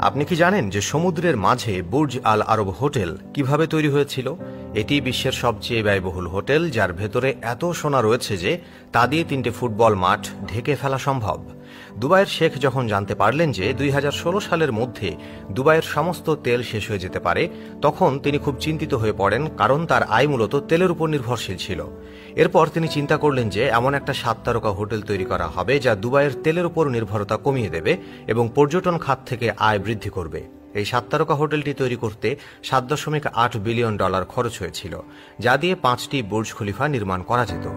আপনি কি জানেন যে সমুদ্রের মাঝে বুর্জ আল আরব হোটেল কিভাবে তৈরি হয়েছিল? এটি বিশ্বের সবচেয়ে ব্যয়বহুল হোটেল, যার ভেতরে এত সোনা রয়েছে যে তা দিয়ে 3টে ফুটবল মাঠ ঢেকে ফেলা সম্ভব। দুবাইয়ের শেখ যখন জানতে পারলেন যে 2016 সালের মধ্যে দুবাইয়ের সমস্ত তেল শেষ হয়ে যেতে পারে, তখন তিনি খুব চিন্তিত হয়ে পড়েন, কারণ তার আয় মূলত তেলের উপর নির্ভরশীল ছিল। এরপর তিনি চিন্তা করলেন যে এমন একটা 7 তারকা হোটেল তৈরি করা হবে যা দুবাইয়ের তেলের উপর নির্ভরতা কমিয়ে দেবে এবং পর্যটন খাত থেকে আয় বৃদ্ধি করবে। এই 7 তারকা হোটেলটি তৈরি করতে $7.8 বিলিয়ন খরচ হয়েছিল, যা দিয়ে 5টি বুর্জ খলিফা নির্মাণ করা যেত।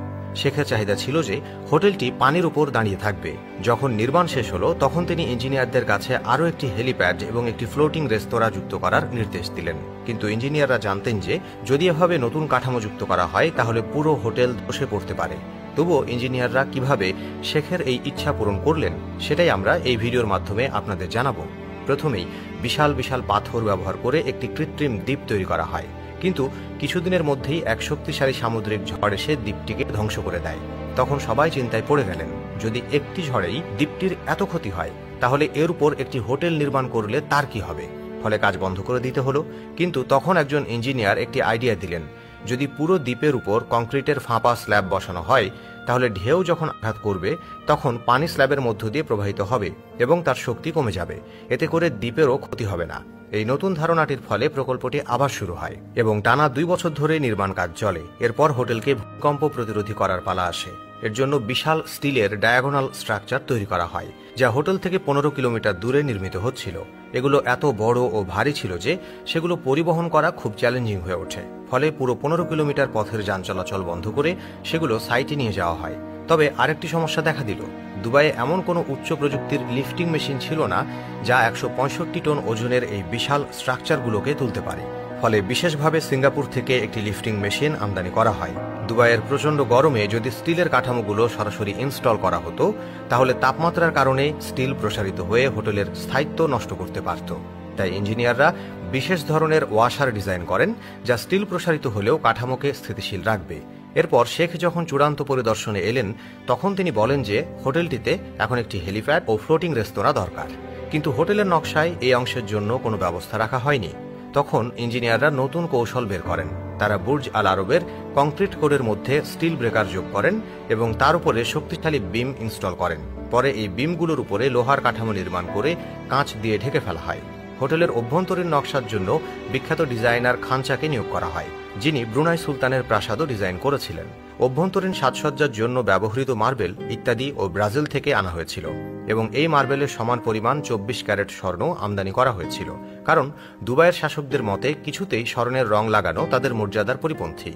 শেখের চাহিদা ছিল যে হোটেলটি পানির উপর দাঁড়িয়ে থাকবে। যখন নির্মাণ শেষ হলো, তখন তিনি ইঞ্জিনিয়ারদের কাছে আরও একটি হেলিপ্যাড এবং একটি ফ্লোটিং রেস্তোরাঁ যুক্ত করার নির্দেশ দিলেন। কিন্তু ইঞ্জিনিয়াররা জানতেন যে যদি এভাবে নতুন কাঠামো যুক্ত করা হয় তাহলে পুরো হোটেল ধসে পড়তে পারে। তবুও ইঞ্জিনিয়াররা কিভাবে শেখের এই ইচ্ছা পূরণ করলেন, সেটাই আমরা এই ভিডিওর মাধ্যমে আপনাদের জানাবো। প্রথমেই বিশাল বিশাল পাথর ব্যবহার করে একটি কৃত্রিম দ্বীপ তৈরি করা হয়, কিন্তু কিছুদিনের মধ্যেই এক শক্তিশালী সামুদ্রিক ঝড় এসে দ্বীপটিকে ধ্বংস করে দেয়। তখন সবাই চিন্তায় পড়ে গেলেন, যদি একটি ঝড়েই দ্বীপটির এত ক্ষতি হয়, তাহলে এর উপর একটি হোটেল নির্মাণ করলে তার কি হবে? ফলে কাজ বন্ধ করে দিতে হলো। কিন্তু তখন একজন ইঞ্জিনিয়ার একটি আইডিয়া দিলেন, যদি পুরো দ্বীপের উপর কংক্রিটের ফাঁপা স্ল্যাব বসানো হয়, তাহলে ঢেউ যখন আঘাত করবে তখন পানি স্ল্যাবের মধ্য দিয়ে প্রবাহিত হবে এবং তার শক্তি কমে যাবে। এতে করে দ্বীপেরও ক্ষতি হবে না। এই নতুন ধারণাটির ফলে প্রকল্পটি আবার শুরু হয় এবং টানা 2 বছর ধরে নির্মাণ কাজ চলে। এরপর হোটেলকে ভূকম্প প্রতিরোধী করার পালা আসে। এর জন্য বিশাল স্টিলের ডায়াগোনাল স্ট্রাকচার তৈরি করা হয়, যা হোটেল থেকে 15 কিলোমিটার দূরে নির্মিত হচ্ছিল। এগুলো এত বড় ও ভারী ছিল যে সেগুলো পরিবহন করা খুব চ্যালেঞ্জিং হয়ে ওঠে। ফলে পুরো 15 কিলোমিটার পথের যান চলাচল বন্ধ করে সেগুলো সাইটে নিয়ে যাওয়া হয়। তবে আরেকটি সমস্যা দেখা দিল, দুবাইয়ে এমন কোনো উচ্চ প্রযুক্তির লিফটিং মেশিন ছিল না যা 165 টন ওজনের এই বিশাল স্ট্রাকচারগুলোকে তুলতে পারে। ফলে বিশেষভাবে সিঙ্গাপুর থেকে একটি লিফটিং মেশিন আমদানি করা হয়। দুবাইয়ের প্রচণ্ড গরমে যদি স্টিলের কাঠামোগুলো সরাসরি ইনস্টল করা হতো, তাহলে তাপমাত্রার কারণে স্টিল প্রসারিত হয়ে হোটেলের স্থায়িত্ব নষ্ট করতে পারত। তাই ইঞ্জিনিয়াররা বিশেষ ধরনের ওয়াশার ডিজাইন করেন, যা স্টিল প্রসারিত হলেও কাঠামোকে স্থিতিশীল রাখবে। এরপর শেখ যখন চূড়ান্ত পরিদর্শনে এলেন, তখন তিনি বলেন যে হোটেলটিতে এখন একটি হেলিপ্যাড ও ফ্লোটিং রেস্তোরাঁ দরকার। কিন্তু হোটেলের নকশায় এই অংশের জন্য কোনো ব্যবস্থা রাখা হয়নি। তখন ইঞ্জিনিয়াররা নতুন কৌশল বের করেন। তারা বুর্জ আল আরবের কংক্রিট কোরের মধ্যে স্টিল ব্রেকার যোগ করেন এবং তার উপরে শক্তিশালী বিম ইনস্টল করেন। পরে এই বিমগুলোর উপরে লোহার কাঠামো নির্মাণ করে কাঁচ দিয়ে ঢেকে ফেলা হয়। হোটেলের অভ্যন্তরীণ নকশার জন্য বিখ্যাত ডিজাইনার খানচাকে নিয়োগ করা হয়, যিনি ব্রুনাই সুলতানের প্রাসাদও ডিজাইন করেছিলেন। অভ্যন্তরীণ সাজসজ্জার জন্য ব্যবহৃত মার্বেল ইত্যাদি ও ব্রাজিল থেকে আনা হয়েছিল এবং এই মার্বেলের সমান পরিমাণ 24 ক্যারেট স্বর্ণ আমদানি করা হয়েছিল, কারণ দুবাইয়ের শাসকদের মতে কিছুতেই স্বর্ণের রং লাগানো তাদের মর্যাদার পরিপন্থী।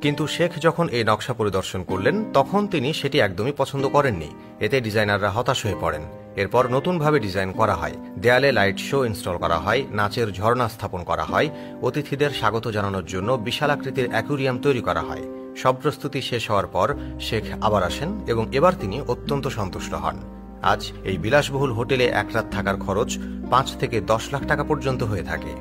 কিন্তু শেখ যখন এই নকশা পরিদর্শন করলেন, তখন তিনি সেটি একদমই পছন্দ করেননি। এতে ডিজাইনাররা হতাশ হয়ে পড়েন। এরপর নতুনভাবে ডিজাইন করা হয়, দেয়ালে লাইট শো ইনস্টল করা হয়, নাচের ঝর্ণা স্থাপন করা হয়, অতিথিদের স্বাগত জানানোর জন্য বিশাল আকৃতির অ্যাকুরিয়াম তৈরি করা হয়। সব প্রস্তুতি শেষ হওয়ার পর শেখ আবার আসেন এবং এবার তিনি অত্যন্ত সন্তুষ্ট হন। আজ এই বিলাসবহুল হোটেলে এক রাত থাকার খরচ 5 থেকে 10 লাখ টাকা পর্যন্ত হয়ে থাকে।